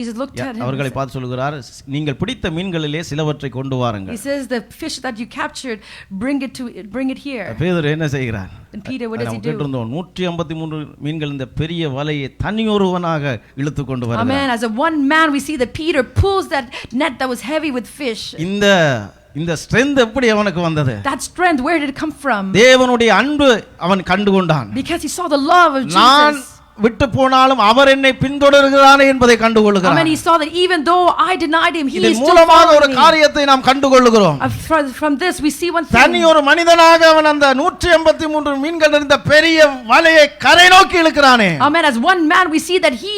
Jesus looked at him. அவர்களை பார்த்து சொல்கிறார், நீங்கள் பிடித்த மீன்களிலே சிலவற்றை கொண்டு வாருங்கள். He says, the fish that you captured, bring it here. பேதுரு என்ன செய்கிறார்? And Peter, what does he do? 153 மீன்கள் இந்த பெரிய வலையை தனியொருவனாக இழுத்து கொண்டு வருகிறார். Amen. As a one man, we see that Peter pulls that net that was heavy with fish. இந்த strength எப்படி அவனுக்கு வந்தது? That strength, where did it come from? தேவனுடைய அன்பு அவன் கண்டுகொண்டான். Because he saw the love of Jesus. நான் விட்டு போனாலும் அவர் என்னை பின்தொடர்கிறானே என்பதை கண்டுகொள்கிறான். Amen. He saw that even though I denied him, he is still மூலமாக ஒரு following me. காரியத்தை நாம் கண்டுகொள்கிறோம். From this we see one thing. தனி ஒரு மனிதனாக அவன் அந்த 183 மீன்கள் இருந்த பெரிய வலையை கரை நோக்கி இழுக்கிறானே. Amen. As one man we see that he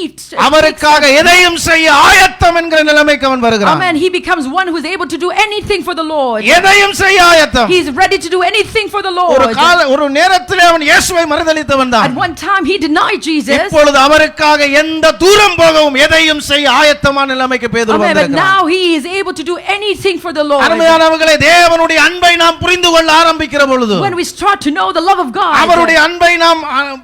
அவருக்காக எதையும் செய்ய ஆயத்தம் என்கிற நிலைமைக்கு அவன் வருகிறான். Amen. He becomes one who is able to do anything for the Lord. எதையும் செய்ய ஆயத்தம். He is ready to do anything for the Lord. ஒரு நேரத்திலே அவன் இயேசுவை மறுதலித்தவன் தான். At one time he denied Jesus. இப்பொழுது அவருக்காக எந்த தூரம் போகவும் எதையும் செய்ய ஆயத்தமான நிலைமைக்கு பேதுரு வந்திருக்கிறான். But now he is able to do anything for the Lord. அருமையானவர்களே, தேவனுடைய அன்பை நாம் புரிந்து கொள்ள ஆரம்பிக்கிற பொழுது, when we start to know the love of God, அவருடைய அன்பை நாம்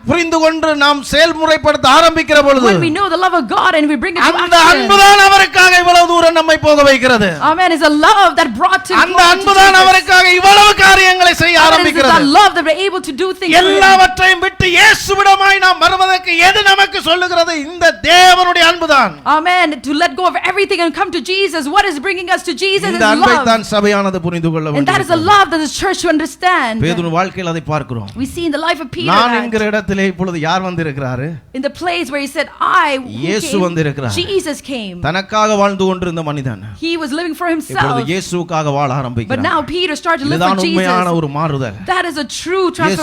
புரிந்து கொண்டு நாம் செயல்முறைப்படுத்த ஆரம்பிக்கிற பொழுது, when we know the love of God and we bring it to action, அந்த அன்புதான் அவருக்காக இவ்வளவு தூரம் நம்மை போக வைக்கிறது. Amen. Is a love that brought him. அந்த அன்புதான் அவருக்காக இவ்வளவு காரியங்களை செய்ய ஆரம்பிக்கிறது. That love that we're able to do things. எல்லாவற்றையும் விட்டு இயேசுவிடமாய் நாம் வருவதற்கு எது நமக்கு சொல்லுகிறது? இந்த தேவனுடைய அன்புதான். Amen. To let go of everything and come to Jesus. What is bringing us to Jesus is இந்த அன்பை love. தான் சபையானது புரிந்து கொள்ள வேண்டும். And that is a love that the church to understand. பேதுரு வாழ்க்கையில் அதை பார்க்கிறோம். We see in the life of Peter. நான் என்கிற இடத்திலே இப்பொழுது யார் வந்திருக்கிறார்? In the place where he said, இயேசு வந்திருக்கிறார். Jesus came. தனக்காக வாழ்ந்து கொண்டிருந்த மனிதன் He was living for himself. இப்பொழுது இயேசுவுக்காக வாழ ஆரம்பிக்கிறார். But now Peter started to live for Jesus. இதுதான் உண்மையான ஒரு மாறுதல். That is a true transformation.